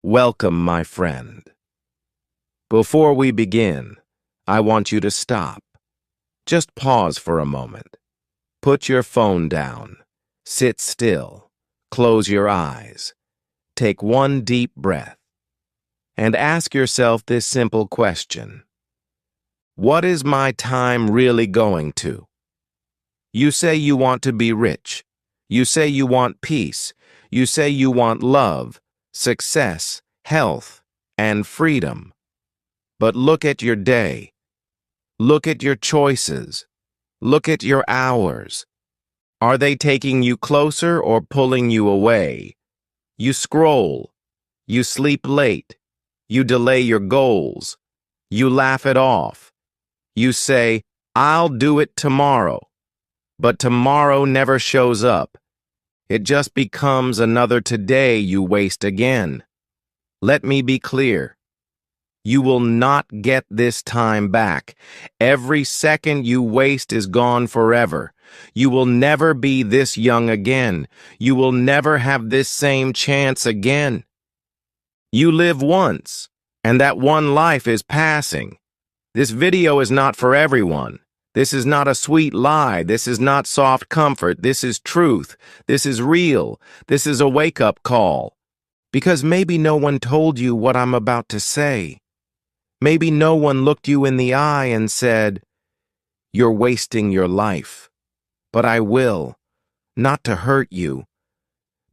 Welcome, my friend. Before we begin, I want you to stop. Just pause for a moment. Put your phone down. Sit still. Close your eyes. Take one deep breath. And ask yourself this simple question. What is my time really going to? You say you want to be rich. You say you want peace. You say you want love, success, health, and freedom. But look at your day. Look at your choices. Look at your hours. Are they taking you closer or pulling you away? You scroll. You sleep late. You delay your goals. You laugh it off. You say, I'll do it tomorrow. But tomorrow never shows up. It just becomes another today you waste again. Let me be clear. You will not get this time back. Every second you waste is gone forever. You will never be this young again. You will never have this same chance again. You live once, and that one life is passing. This video is not for everyone. This is not a sweet lie. This is not soft comfort. This is truth. This is real. This is a wake-up call. Because maybe no one told you what I'm about to say. Maybe no one looked you in the eye and said, You're wasting your life. But I will, not to hurt you,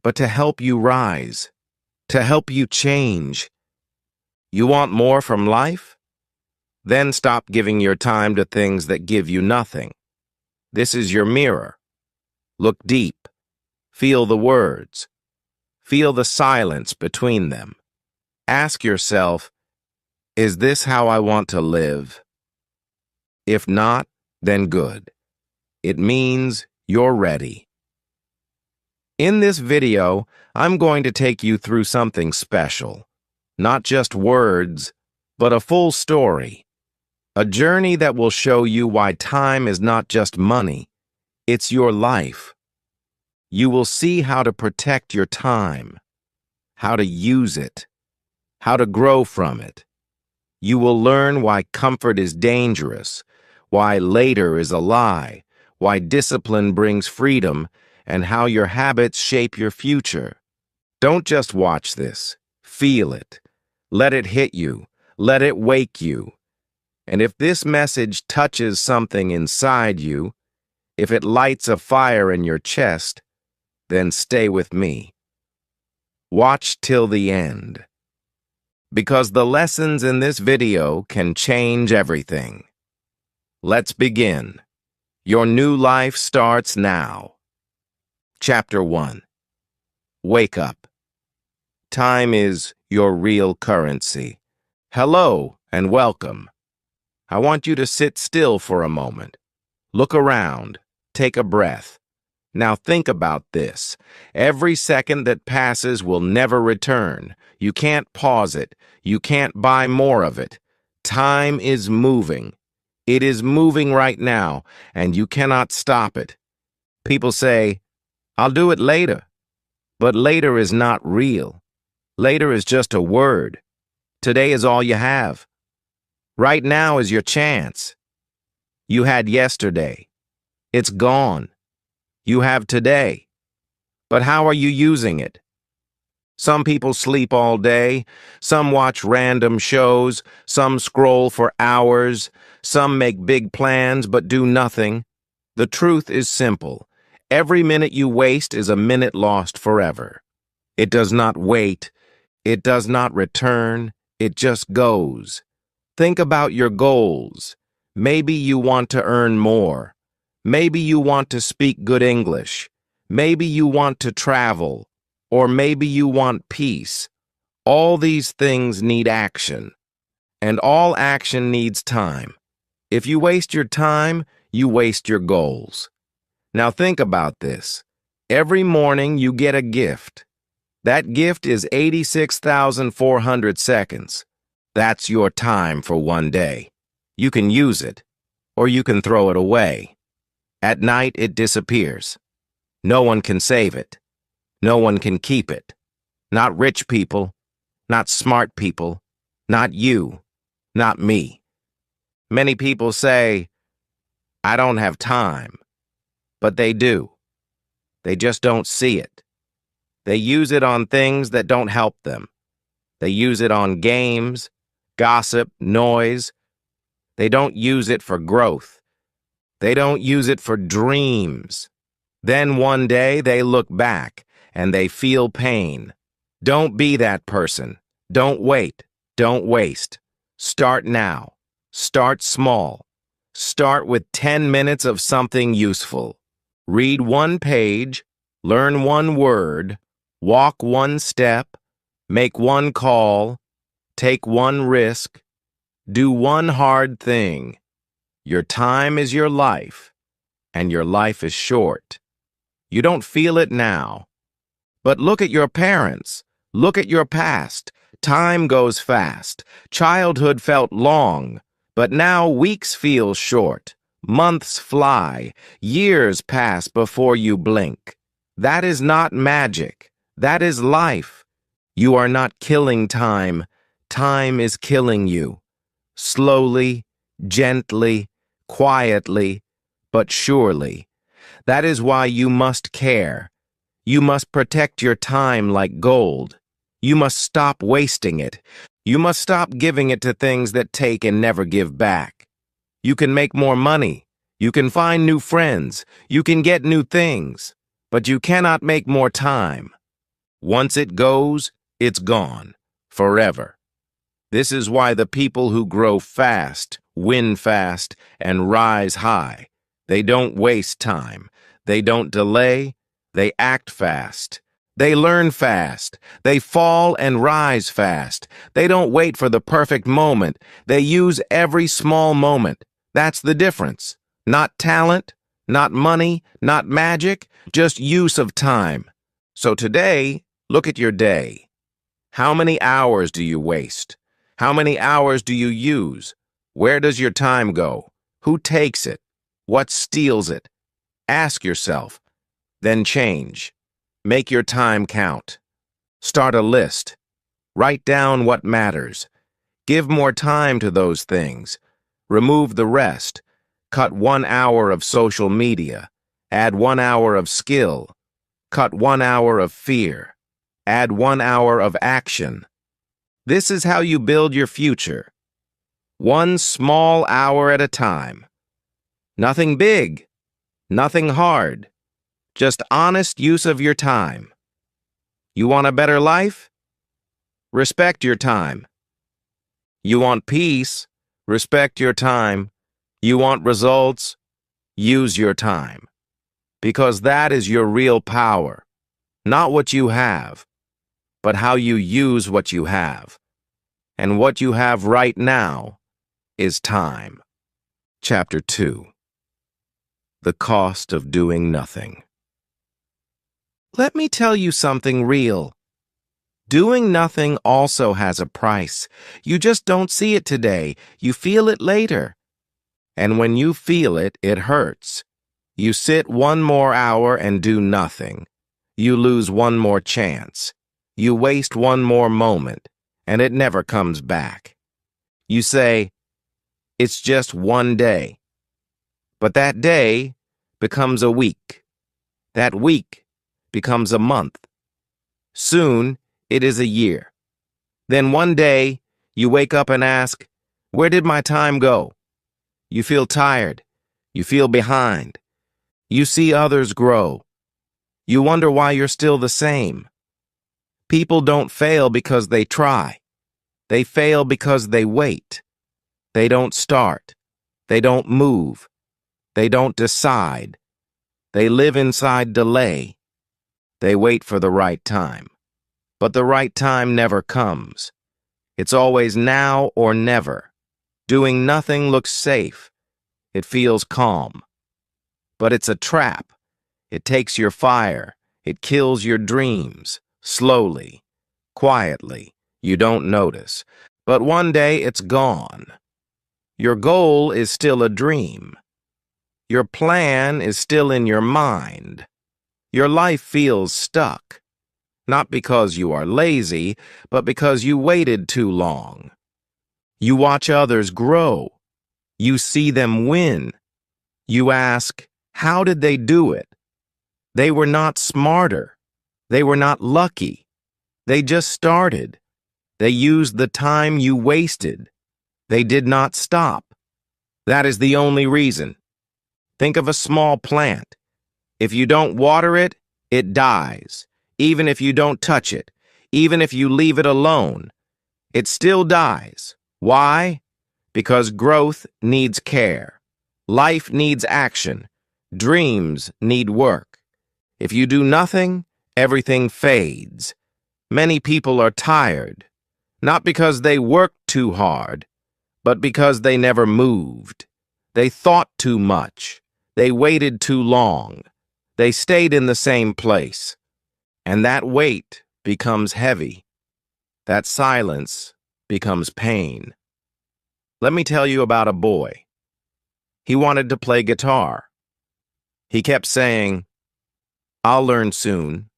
but to help you rise, to help you change. You want more from life? Then stop giving your time to things that give you nothing. This is your mirror. Look deep. Feel the words. Feel the silence between them. Ask yourself, is this how I want to live? If not, then good. It means you're ready. In this video, I'm going to take you through something special. Not just words, but a full story. A journey that will show you why time is not just money, it's your life. You will see how to protect your time, how to use it, how to grow from it. You will learn why comfort is dangerous, why later is a lie, why discipline brings freedom, and how your habits shape your future. Don't just watch this. Feel it. Let it hit you. Let it wake you. And if this message touches something inside you, if it lights a fire in your chest, then stay with me. Watch till the end. Because the lessons in this video can change everything. Let's begin. Your new life starts now. Chapter 1. Wake up. Time is your real currency. Hello and welcome. I want you to sit still for a moment. Look around. Take a breath. Now think about this. Every second that passes will never return. You can't pause it. You can't buy more of it. Time is moving. It is moving right now, and you cannot stop it. People say, I'll do it later. But later is not real. Later is just a word. Today is all you have. Right now is your chance. You had yesterday. It's gone. You have today. But how are you using it? Some people sleep all day. Some watch random shows. Some scroll for hours. Some make big plans but do nothing. The truth is simple. Every minute you waste is a minute lost forever. It does not wait. It does not return. It just goes. Think about your goals. Maybe you want to earn more. Maybe you want to speak good English. Maybe you want to travel. Or maybe you want peace. All these things need action. And all action needs time. If you waste your time, you waste your goals. Now think about this. Every morning you get a gift. That gift is 86,400 seconds. That's your time for one day. You can use it, or you can throw it away. At night, it disappears. No one can save it. No one can keep it. Not rich people. not smart people, not you, not me. Many people say, I don't have time, but they do. They just don't see it. They use it on things that don't help them. They use it on games, gossip, noise. They don't use it for growth. They don't use it for dreams. Then one day they look back and they feel pain. Don't be that person. Don't wait. Don't waste. Start now. Start small. Start with 10 minutes of something useful. Read one page, learn one word, walk one step, make one call, take one risk, do one hard thing. Your time is your life, and your life is short. You don't feel it now. But look at your parents. Look at your past. Time goes fast. Childhood felt long, but now weeks feel short. Months fly. Years pass before you blink. That is not magic. That is life. You are not killing time. Time is killing you. Slowly, gently, quietly, but surely. That is why you must care. You must protect your time like gold. You must stop wasting it. You must stop giving it to things that take and never give back. You can make more money. You can find new friends. You can get new things. But you cannot make more time. Once it goes, it's gone. Forever. This is why the people who grow fast, win fast, and rise high. They don't waste time. They don't delay. They act fast. They learn fast. They fall and rise fast. They don't wait for the perfect moment. They use every small moment. That's the difference. Not talent, not money, not magic, just use of time. So today, look at your day. How many hours do you waste? How many hours do you use? Where does your time go? Who takes it? What steals it? Ask yourself. Then change. Make your time count. Start a list. Write down what matters. Give more time to those things. Remove the rest. Cut 1 hour of social media. Add 1 hour of skill. Cut 1 hour of fear. Add 1 hour of action. This is how you build your future. 1 small hour at a time. Nothing big. Nothing hard. Just honest use of your time. You want a better life? Respect your time. You want peace? Respect your time. You want results? Use your time. Because that is your real power. Not what you have, but how you use what you have. And what you have right now is time. Chapter 2. The Cost of Doing Nothing. Let me tell you something real. Doing nothing also has a price. You just don't see it today. You feel it later. And when you feel it, it hurts. You sit 1 more hour and do nothing. You lose 1 more chance. You waste 1 more moment, and it never comes back. You say, it's just 1 day. But that day becomes a week. That week becomes a month. Soon, it is a year. Then one day, you wake up and ask, where did my time go? You feel tired. You feel behind. You see others grow. You wonder why you're still the same. People don't fail because they try. They fail because they wait. They don't start. They don't move. They don't decide. They live inside delay. They wait for the right time. But the right time never comes. It's always now or never. Doing nothing looks safe. It feels calm. But it's a trap. It takes your fire. It kills your dreams. Slowly. Quietly. You don't notice. But one day it's gone. Your goal is still a dream. Your plan is still in your mind. Your life feels stuck. Not because you are lazy, but because you waited too long. You watch others grow. You see them win. You ask, how did they do it? They were not smarter. They were not lucky. They just started. They used the time you wasted. They did not stop. That is the only reason. Think of a small plant. If you don't water it, it dies. Even if you don't touch it, even if you leave it alone, it still dies. Why? Because growth needs care. Life needs action. Dreams need work. If you do nothing, everything fades. Many people are tired, not because they worked too hard, but because they never moved. They thought too much. They waited too long. They stayed in the same place. And that weight becomes heavy. That silence becomes pain. Let me tell you about a boy. He wanted to play guitar. He kept saying, "I'll learn soon."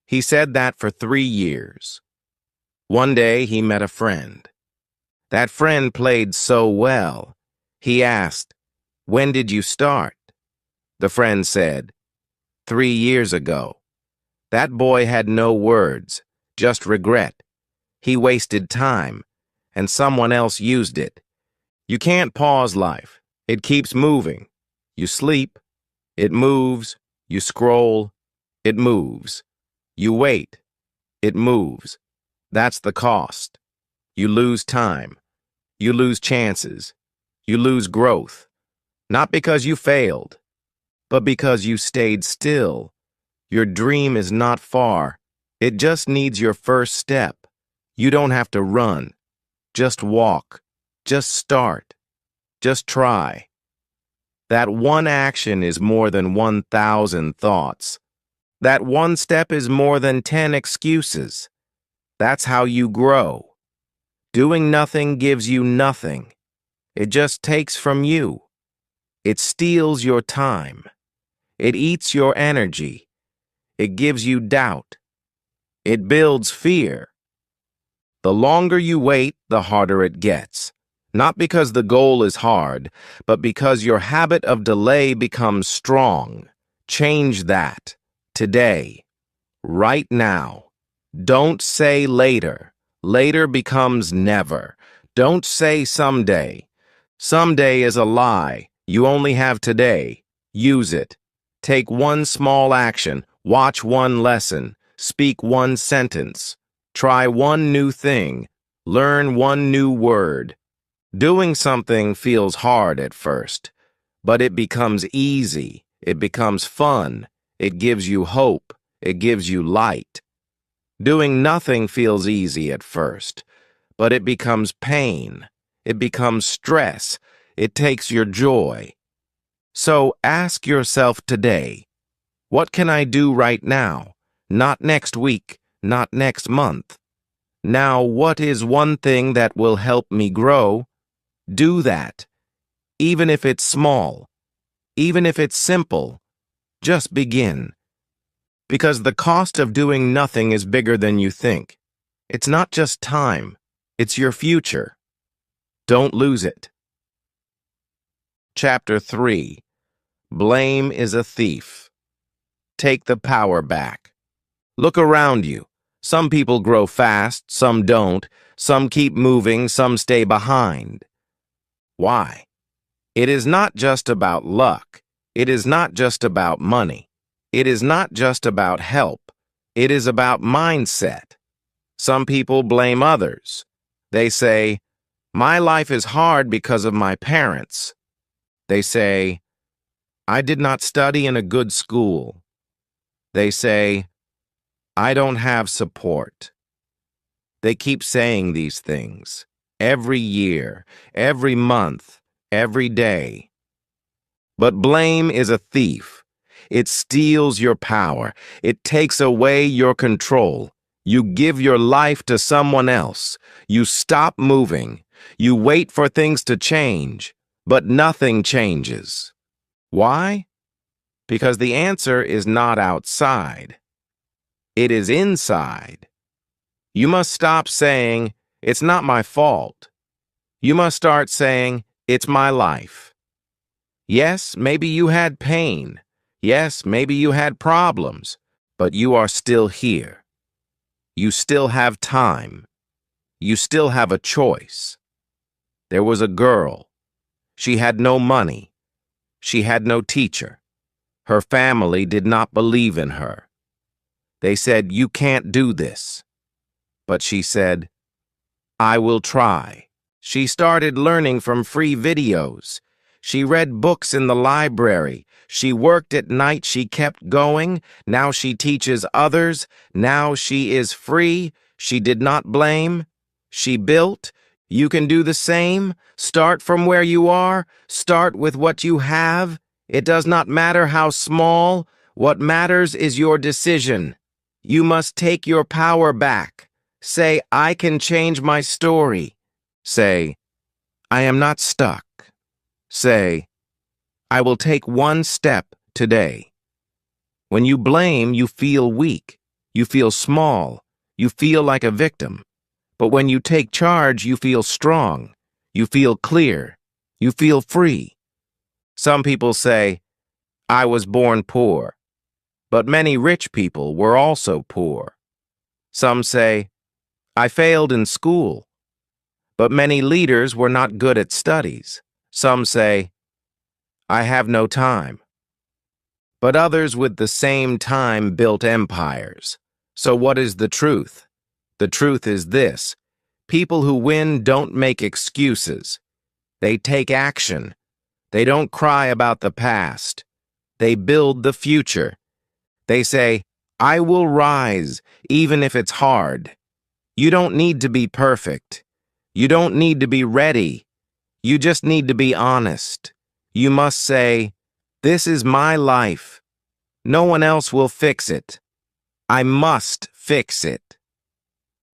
He said that for 3 years. One day he met a friend. That friend played so well. He asked, "When did you start?" The friend said, 3 years ago. That boy had no words, just regret. He wasted time, and someone else used it. You can't pause life. It keeps moving. You sleep. It moves. You scroll. It moves. You wait. It moves. That's the cost. You lose time. You lose chances. You lose growth. Not because you failed, but because you stayed still. Your dream is not far. It just needs your first step. You don't have to run. Just walk. Just start. Just try. That one action is more than 1,000 thoughts. That one step is more than 10 excuses. That's how you grow. Doing nothing gives you nothing. It just takes from you. It steals your time. It eats your energy. It gives you doubt. It builds fear. The longer you wait, the harder it gets. Not because the goal is hard, but because your habit of delay becomes strong. Change that. Today. Right now. Don't say later. Later becomes never. Don't say someday. Someday is a lie. You only have today. Use it. Take one small action. Watch one lesson. Speak one sentence. Try one new thing. Learn one new word. Doing something feels hard at first, but it becomes easy. It becomes fun. It gives you hope. It gives you light. Doing nothing feels easy at first, but it becomes pain. It becomes stress. It takes your joy. So ask yourself today, what can I do right now? Not next week, not next month. Now, what is one thing that will help me grow? Do that. Even if it's small, even if it's simple, just begin. Because the cost of doing nothing is bigger than you think. It's not just time, it's your future. Don't lose it. Chapter 3. Blame is a thief. Take the power back. Look around you. Some people grow fast, some don't. Some keep moving, some stay behind. Why? It is not just about luck. It is not just about money. It is not just about help. It is about mindset. Some people blame others. They say, "My life is hard because of my parents." They say, "I did not study in a good school." They say, "I don't have support." They keep saying these things every year, every month, every day. But blame is a thief. It steals your power. It takes away your control. You give your life to someone else. You stop moving. You wait for things to change, but nothing changes. Why? Because the answer is not outside. It is inside. You must stop saying, "It's not my fault." You must start saying, "It's my life." Yes, maybe you had pain. Yes, maybe you had problems, but you are still here. You still have time. You still have a choice. There was a girl. She had no money. She had no teacher. Her family did not believe in her. They said, "You can't do this." But she said, "I will try." She started learning from free videos. She read books in the library. She worked at night. She kept going. Now she teaches others. Now she is free. She did not blame. She built. You can do the same. Start from where you are. Start with what you have. It does not matter how small. What matters is your decision. You must take your power back. Say, "I can change my story." Say, "I am not stuck." Say, "I will take one step today." When you blame, you feel weak. You feel small. You feel like a victim. But when you take charge, you feel strong. You feel clear. You feel free. Some people say, "I was born poor." But many rich people were also poor. Some say, "I failed in school." But many leaders were not good at studies. Some say, "I have no time." But others with the same time built empires. So what is the truth? The truth is this: people who win don't make excuses. They take action. They don't cry about the past. They build the future. They say, "I will rise, even if it's hard." You don't need to be perfect. You don't need to be ready. You just need to be honest. You must say, "This is my life. No one else will fix it. I must fix it."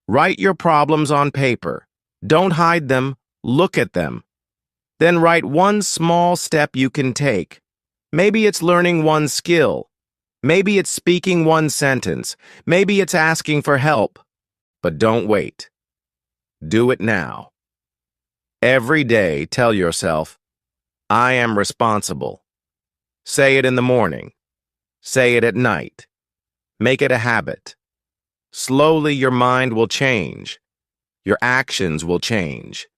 Write your problems on paper. Don't hide them. Look at them. Then write one small step you can take. Maybe it's learning one skill. Maybe it's speaking one sentence. Maybe it's asking for help. But don't wait. Do it now. Every day, tell yourself, "I am responsible." Say it in the morning. Say it at night. Make it a habit. Slowly, your mind will change. Your actions will change.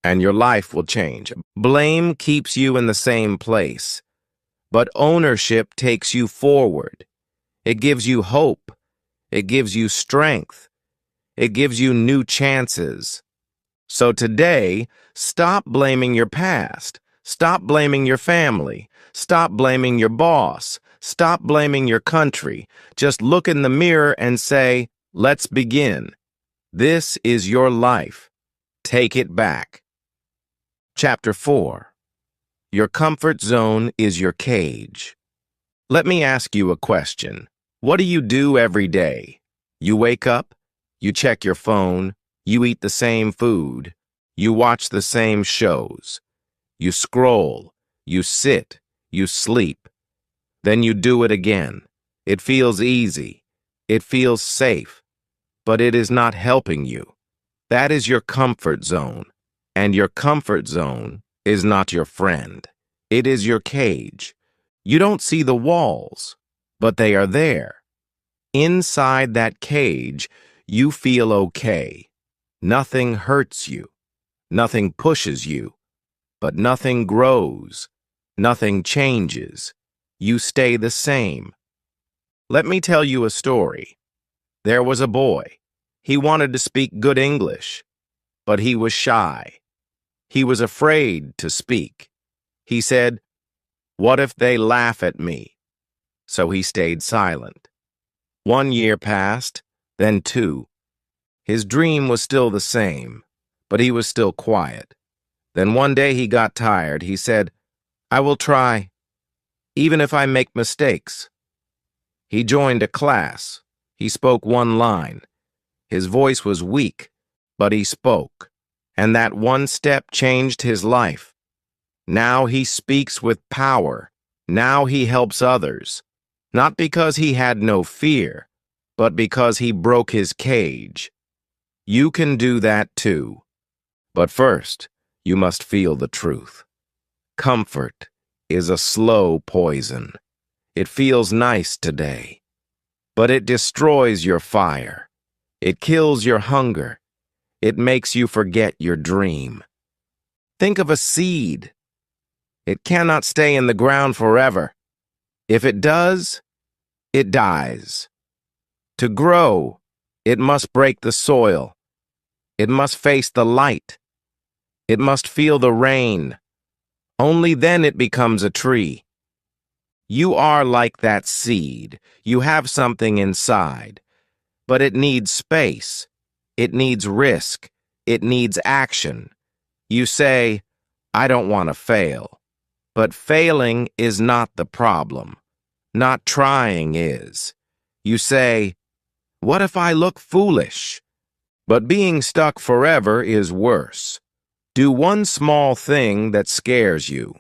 And your life will change. Blame keeps you in the same place. But ownership takes you forward. It gives you hope. It gives you strength. It gives you new chances. So today, stop blaming your past. Stop blaming your family. Stop blaming your boss. Stop blaming your country. Just look in the mirror and say, "Let's begin. This is your life. Take it back." Chapter 4. Your comfort zone is your cage. Let me ask you a question. What do you do every day? You wake up, you check your phone, you eat the same food, you watch the same shows, you scroll, you sit, you sleep. Then you do it again. It feels easy. It feels safe. But it is not helping you. That is your comfort zone. And your comfort zone is not your friend. It is your cage. You don't see the walls, but they are there. Inside that cage, you feel okay. Nothing hurts you. Nothing pushes you. But nothing grows. Nothing changes. You stay the same. Let me tell you a story. There was a boy. He wanted to speak good English, but he was shy. He was afraid to speak. He said, "What if they laugh at me?" So he stayed silent. 1 year passed, then 2. His dream was still the same, but he was still quiet. Then one day he got tired. He said, "I will try, even if I make mistakes." He joined a class. He spoke one line. His voice was weak, but he spoke. And that one step changed his life. Now he speaks with power. Now he helps others. Not because he had no fear, but because he broke his cage. You can do that too. But first, you must feel the truth. Comfort is a slow poison. It feels nice today, but it destroys your fire. It kills your hunger. It makes you forget your dream. Think of a seed. It cannot stay in the ground forever. If it does, it dies. To grow, it must break the soil. It must face the light. It must feel the rain. Only then it becomes a tree. You are like that seed. You have something inside. But it needs space. It needs risk. It needs action. You say, I don't want to fail. But failing is not the problem. Not trying is. You say, what if I look foolish? But being stuck forever is worse. Do one small thing that scares you.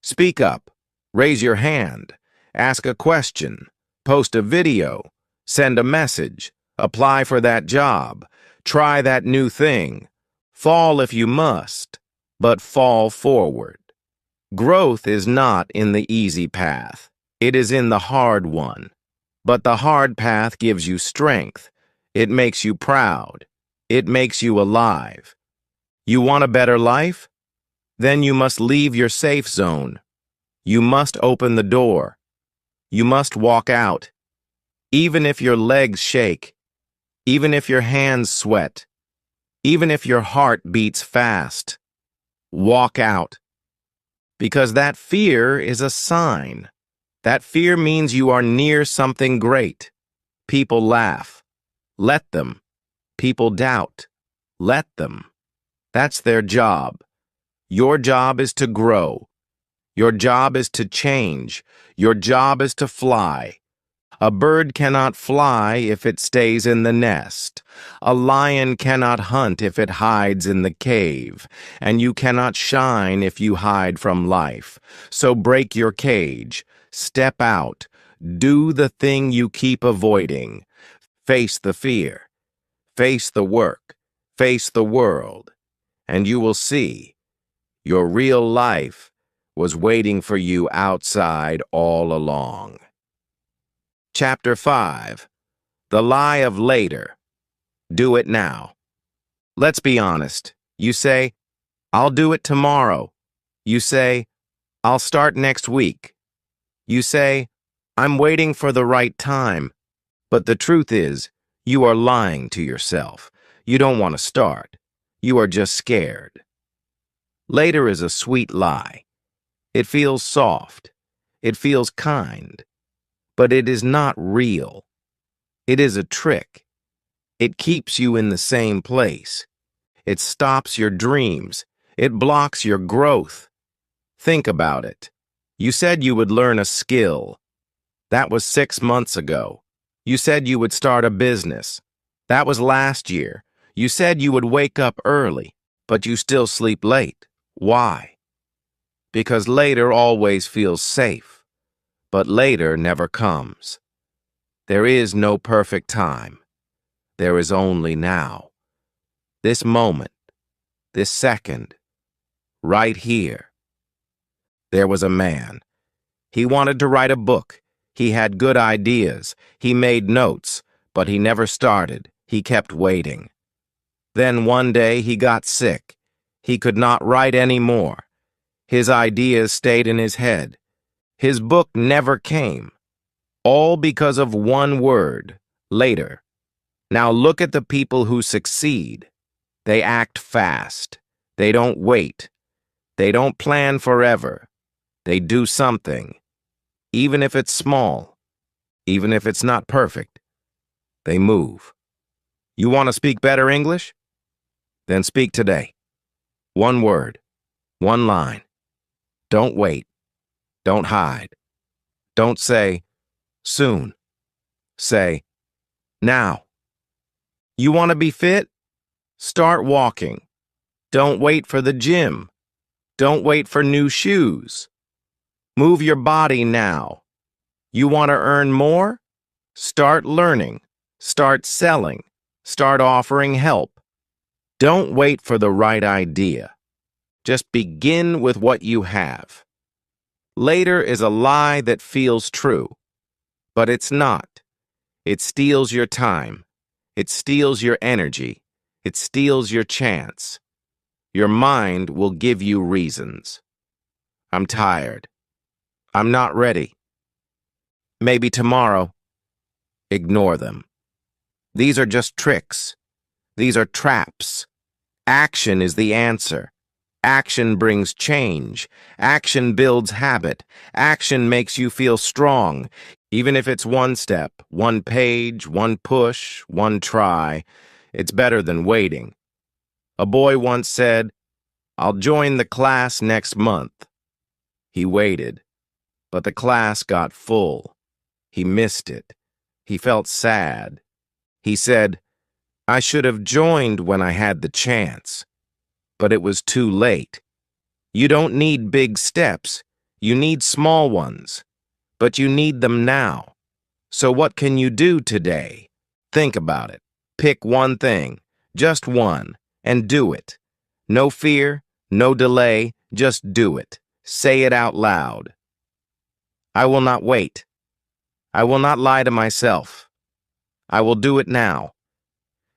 Speak up. Raise your hand. Ask a question. Post a video. Send a message. Apply for that job. Try that new thing. Fall if you must, but fall forward. Growth is not in the easy path. It is in the hard one. But the hard path gives you strength. It makes you proud. It makes you alive. You want a better life? Then you must leave your safe zone. You must open the door. You must walk out. Even if your legs shake. Even if your hands sweat. Even if your heart beats fast. Walk out. Because that fear is a sign. That fear means you are near something great. People laugh. Let them. People doubt. Let them. That's their job. Your job is to grow. Your job is to change. Your job is to fly. A bird cannot fly if it stays in the nest. A lion cannot hunt if it hides in the cave. And you cannot shine if you hide from life. So break your cage. Step out. Do the thing you keep avoiding. Face the fear. Face the work. Face the world. And you will see your real life was waiting for you outside all along. Chapter 5. The Lie of Later. Do it now. Let's be honest. You say, I'll do it tomorrow. You say, I'll start next week. You say, I'm waiting for the right time. But the truth is, you are lying to yourself. You don't want to start. You are just scared. Later is a sweet lie. It feels soft. It feels kind. But it is not real. It is a trick. It keeps you in the same place. It stops your dreams. It blocks your growth. Think about it. You said you would learn a skill. That was 6 months ago. You said you would start a business. That was last year. You said you would wake up early, but you still sleep late. Why? Because later always feels safe, but later never comes. There is no perfect time. There is only now. This moment, this second, right here. There was a man. He wanted to write a book. He had good ideas. He made notes, but he never started. He kept waiting. Then one day he got sick. He could not write any more. His ideas stayed in his head. His book never came. All because of one word, later. Now look at the people who succeed. They act fast. They don't wait. They don't plan forever. They do something. Even if it's small. Even if it's not perfect. They move. You want to speak better English? Then speak today. One word. One line. Don't wait. Don't hide. Don't say, soon. Say, now. You want to be fit? Start walking. Don't wait for the gym. Don't wait for new shoes. Move your body now. You want to earn more? Start learning. Start selling. Start offering help. Don't wait for the right idea. Just begin with what you have. Later is a lie that feels true, but it's not. It steals your time. It steals your energy. It steals your chance. Your mind will give you reasons. I'm tired. I'm not ready. Maybe tomorrow. Ignore them. These are just tricks. These are traps. Action is the answer. Action brings change. Action builds habit. Action makes you feel strong. Even if it's one step, one page, one push, one try, it's better than waiting. A boy once said, "I'll join the class next month." He waited, but the class got full. He missed it. He felt sad. He said, "I should have joined when I had the chance." But it was too late. You don't need big steps. You need small ones. But you need them now. So what can you do today? Think about it. Pick one thing, just one, and do it. No fear, no delay, just do it. Say it out loud. I will not wait. I will not lie to myself. I will do it now.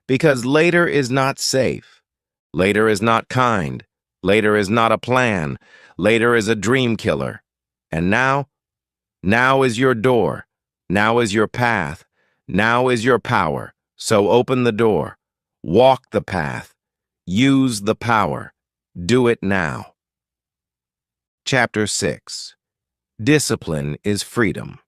Because later is not safe. Later is not kind. Later is not a plan. Later is a dream killer. And now is your door. Now is your path. Now is your power. So open the door. Walk the path. Use the power. Do it now. Chapter 6. Discipline is freedom.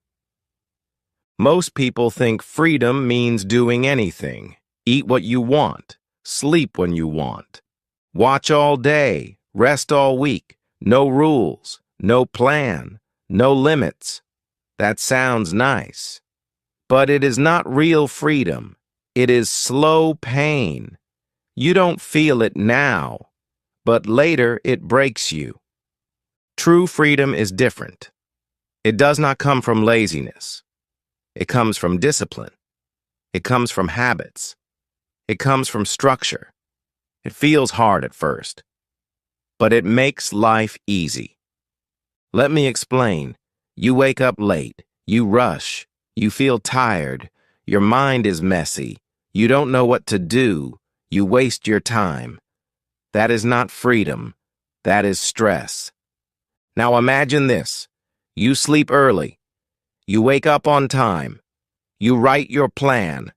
Most people think freedom means doing anything. Eat what you want. Sleep when you want. Watch all day. Rest all week. No rules. No plan. No limits. That sounds nice. But it is not real freedom. It is slow pain. You don't feel it now, but later it breaks you. True freedom is different. It does not come from laziness. It comes from discipline. It comes from habits. It comes from structure. It feels hard at first, but it makes life easy. Let me explain. You wake up late. You rush. You feel tired. Your mind is messy. You don't know what to do. You waste your time. That is not freedom. That is stress. Now imagine this. You sleep early. You wake up on time. You write your plan.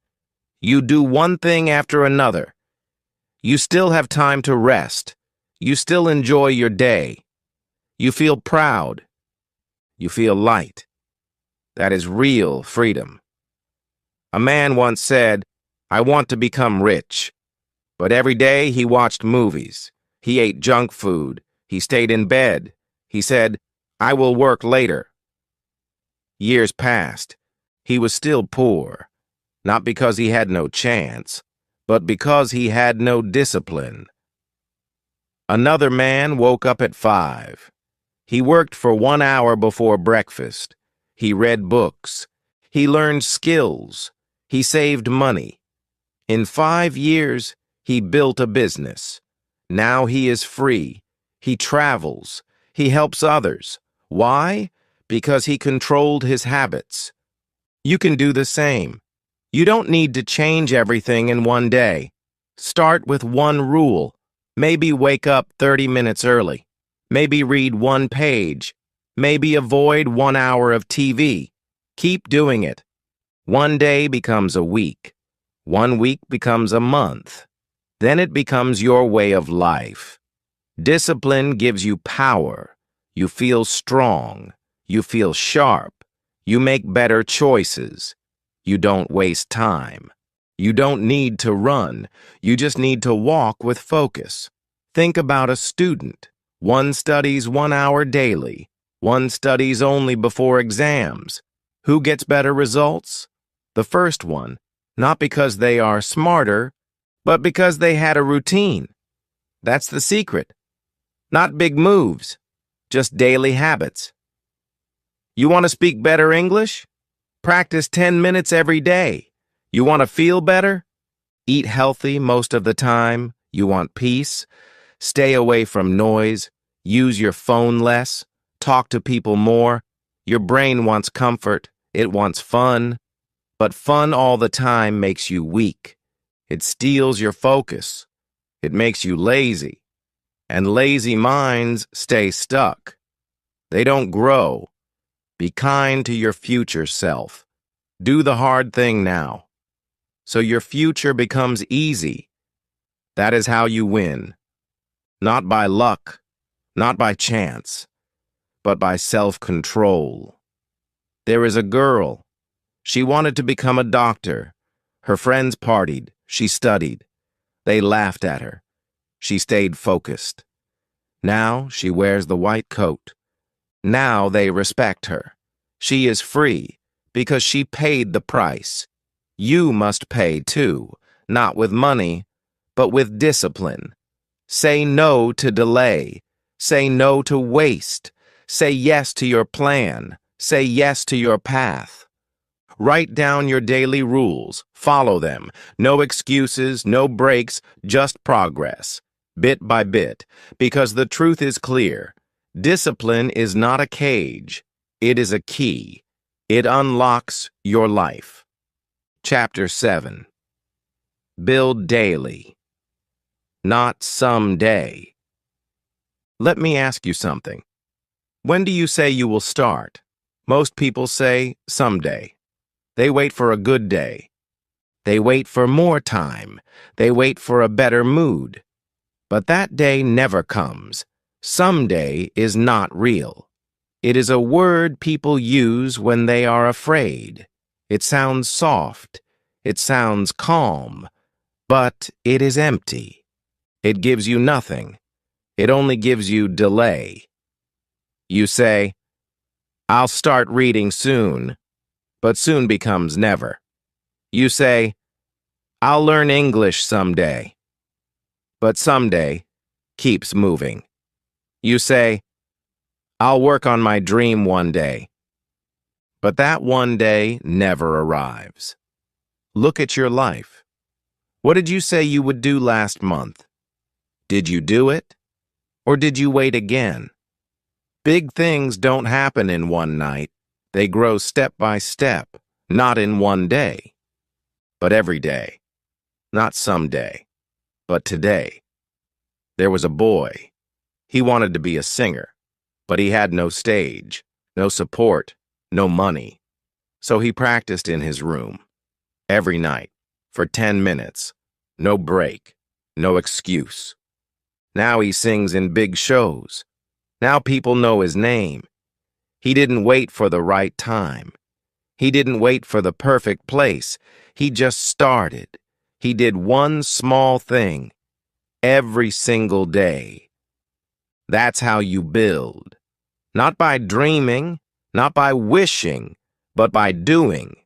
You do one thing after another. You still have time to rest. You still enjoy your day. You feel proud. You feel light. That is real freedom. A man once said, "I want to become rich." But every day he watched movies. He ate junk food. He stayed in bed. He said, "I will work later." Years passed. He was still poor, not because he had no chance, but because he had no discipline. Another man woke up at 5. He worked for 1 hour before breakfast. He read books. He learned skills. He saved money. In 5 years, he built a business. Now he is free. He travels. He helps others. Why? Because he controlled his habits. You can do the same. You don't need to change everything in one day. Start with one rule. Maybe wake up 30 minutes early. Maybe read one page. Maybe avoid 1 hour of TV. Keep doing it. One day becomes a week. 1 week becomes a month. Then it becomes your way of life. Discipline gives you power. You feel strong. You feel sharp. You make better choices. You don't waste time. You don't need to run. You just need to walk with focus. Think about a student. One studies 1 hour daily. One studies only before exams. Who gets better results? The first one, not because they are smarter, but because they had a routine. That's the secret. Not big moves, just daily habits. You want to speak better English? Practice 10 minutes every day. You want to feel better? Eat healthy most of the time. You want peace? Stay away from noise. Use your phone less. Talk to people more. Your brain wants comfort. It wants fun. But fun all the time makes you weak. It steals your focus. It makes you lazy. And lazy minds stay stuck. They don't grow. Be kind to your future self. Do the hard thing now, so your future becomes easy. That is how you win. Not by luck, not by chance, but by self-control. There is a girl. She wanted to become a doctor. Her friends partied. She studied. They laughed at her. She stayed focused. Now she wears the white coat. Now they respect her. She is free because she paid the price. You must pay too, not with money, but with discipline. Say no to delay. Say no to waste. Say yes to your plan. Say yes to your path. Write down your daily rules. Follow them. No excuses, no breaks, just progress, bit by bit, because the truth is clear. Discipline is not a cage. It is a key. It unlocks your life. Chapter 7. Build daily, not someday. Let me ask you something. When do you say you will start? Most people say someday. They wait for a good day. They wait for more time. They wait for a better mood. But that day never comes. Someday is not real. It is a word people use when they are afraid. It sounds soft. It sounds calm. But it is empty. It gives you nothing. It only gives you delay. You say, I'll start reading soon, but soon becomes never. You say, I'll learn English someday, but someday keeps moving. You say, I'll work on my dream one day, but that one day never arrives. Look at your life. What did you say you would do last month? Did you do it? Or did you wait again? Big things don't happen in one night. They grow step by step, not in one day, but every day. Not someday, but today. There was a boy. He wanted to be a singer, but he had no stage, no support, no money. So he practiced in his room, every night, for 10 minutes, no break, no excuse. Now he sings in big shows. Now people know his name. He didn't wait for the right time. He didn't wait for the perfect place. He just started. He did one small thing every single day. That's how you build. Not by dreaming, not by wishing, but by doing.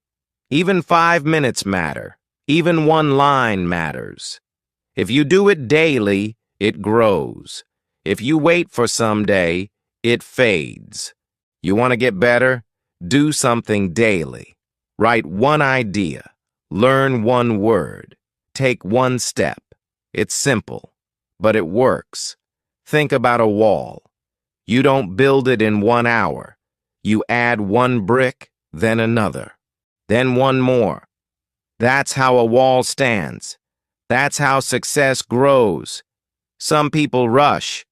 Even 5 minutes matter. Even one line matters. If you do it daily, it grows. If you wait for someday, it fades. You want to get better? Do something daily. Write one idea. Learn one word. Take one step. It's simple, but it works. Think about a wall. You don't build it in 1 hour. You add one brick, then another, then one more. That's how a wall stands. That's how success grows. Some people rush.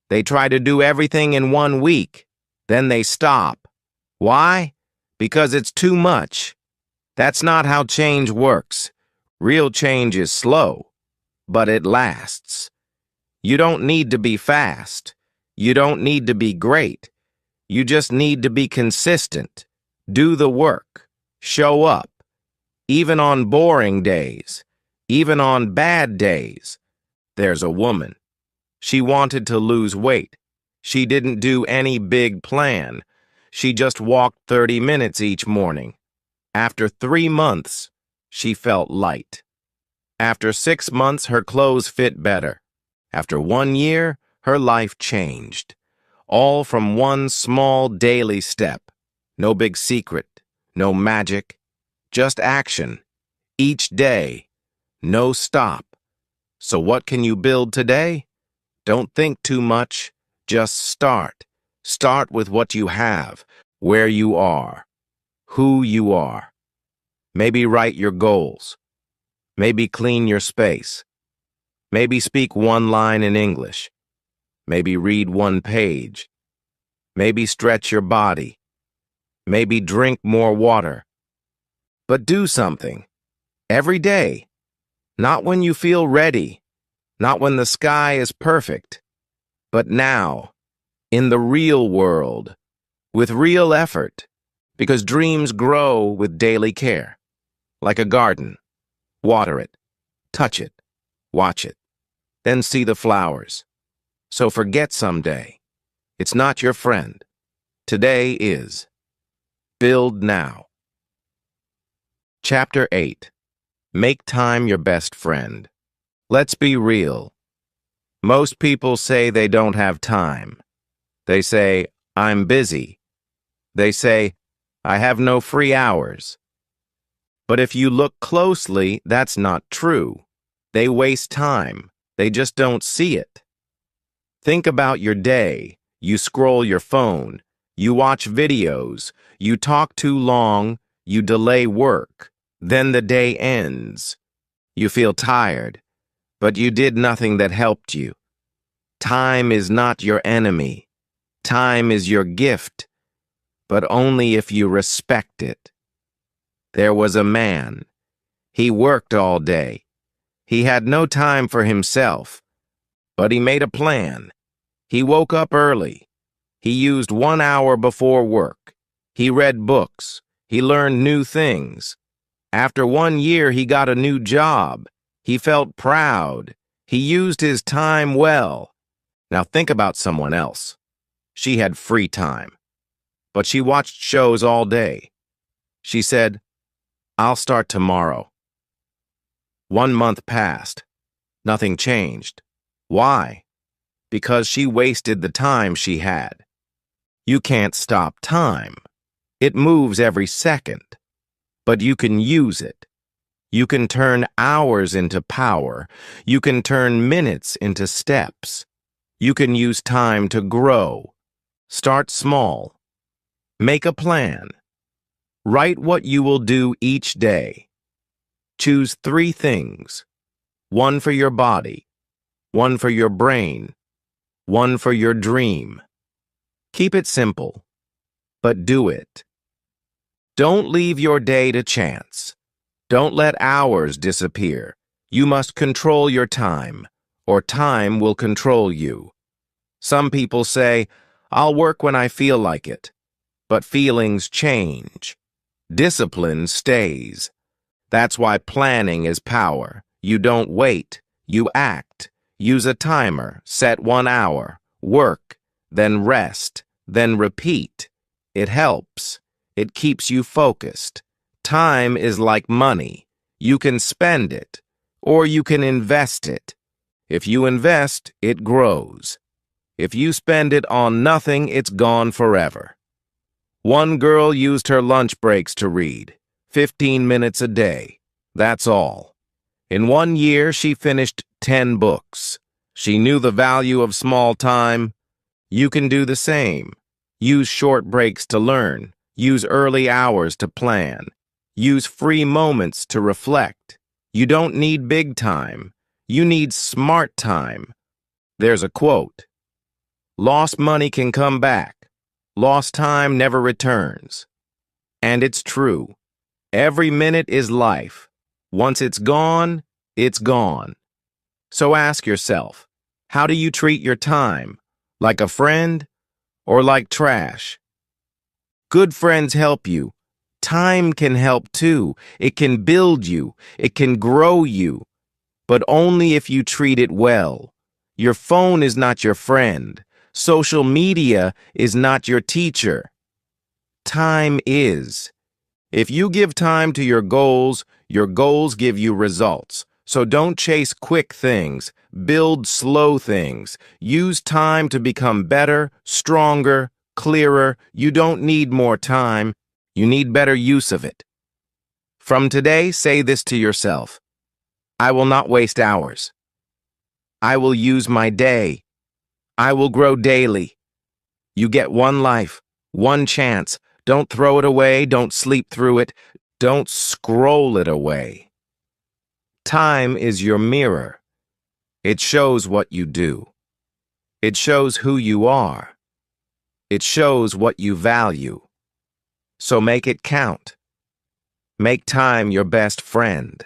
They try to do everything in 1 week. Then they stop. Why? Because it's too much. That's not how change works. Real change is slow, but it lasts. You don't need to be fast. You don't need to be great. You just need to be consistent. Do the work. Show up. Even on boring days. Even on bad days. There's a woman. She wanted to lose weight. She didn't do any big plan. She just walked 30 minutes each morning. After 3 months, she felt light. After 6 months, her clothes fit better. After 1 year, her life changed. All from one small daily step. No big secret, no magic, just action. Each day, no stop. So what can you build today? Don't think too much, just start. Start with what you have, where you are, who you are. Maybe write your goals. Maybe clean your space. Maybe speak one line in English. Maybe read one page. Maybe stretch your body. Maybe drink more water. But do something. Every day. Not when you feel ready. Not when the sky is perfect. But now. In the real world. With real effort. Because dreams grow with daily care. Like a garden. Water it. Touch it. Watch it. Then see the flowers. So forget someday. It's not your friend. Today is. Build now. Chapter 8. Make time your best friend. Let's be real. Most people say they don't have time. They say, I'm busy. They say, I have no free hours. But if you look closely, that's not true. They waste time. They just don't see it. Think about your day. You scroll your phone. You watch videos. You talk too long. You delay work. Then the day ends. You feel tired, but you did nothing that helped you. Time is not your enemy. Time is your gift, but only if you respect it. There was a man. He worked all day. He had no time for himself, but he made a plan. He woke up early. He used 1 hour before work. He read books. He learned new things. After 1 year, he got a new job. He felt proud. He used his time well. Now think about someone else. She had free time, but she watched shows all day. She said, I'll start tomorrow. 1 month passed. Nothing changed. Why? Because she wasted the time she had. You can't stop time. It moves every second. But you can use it. You can turn hours into power. You can turn minutes into steps. You can use time to grow. Start small. Make a plan. Write what you will do each day. Choose 3 things. 1 for your body. 1 for your brain. 1 for your dream. Keep it simple, but do it. Don't leave your day to chance. Don't let hours disappear. You must control your time, or time will control you. Some people say, I'll work when I feel like it. But feelings change. Discipline stays. That's why planning is power. You don't wait. You act. Use a timer. Set 1 hour. Work. Then rest. Then repeat. It helps. It keeps you focused. Time is like money. You can spend it, or you can invest it. If you invest, it grows. If you spend it on nothing, it's gone forever. One girl used her lunch breaks to read, 15 minutes a day. That's all. In 1 year, she finished 10 books. She knew the value of small time. You can do the same. Use short breaks to learn. Use early hours to plan. Use free moments to reflect. You don't need big time. You need smart time. There's a quote. Lost money can come back. Lost time never returns. And it's true. Every minute is life. Once it's gone, it's gone. So ask yourself, how do you treat your time? Like a friend or like trash? Good friends help you. Time can help too. It can build you. It can grow you. But only if you treat it well. Your phone is not your friend. Social media is not your teacher. Time is. If you give time to your goals give you results. So don't chase quick things. Build slow things. Use time to become better, stronger, clearer. You don't need more time. You need better use of it. From today, say this to yourself. I will not waste hours. I will use my day. I will grow daily. You get one life, one chance. Don't throw it away. Don't sleep through it. Don't scroll it away. Time is your mirror. It shows what you do. It shows who you are. It shows what you value. So make it count. Make time your best friend.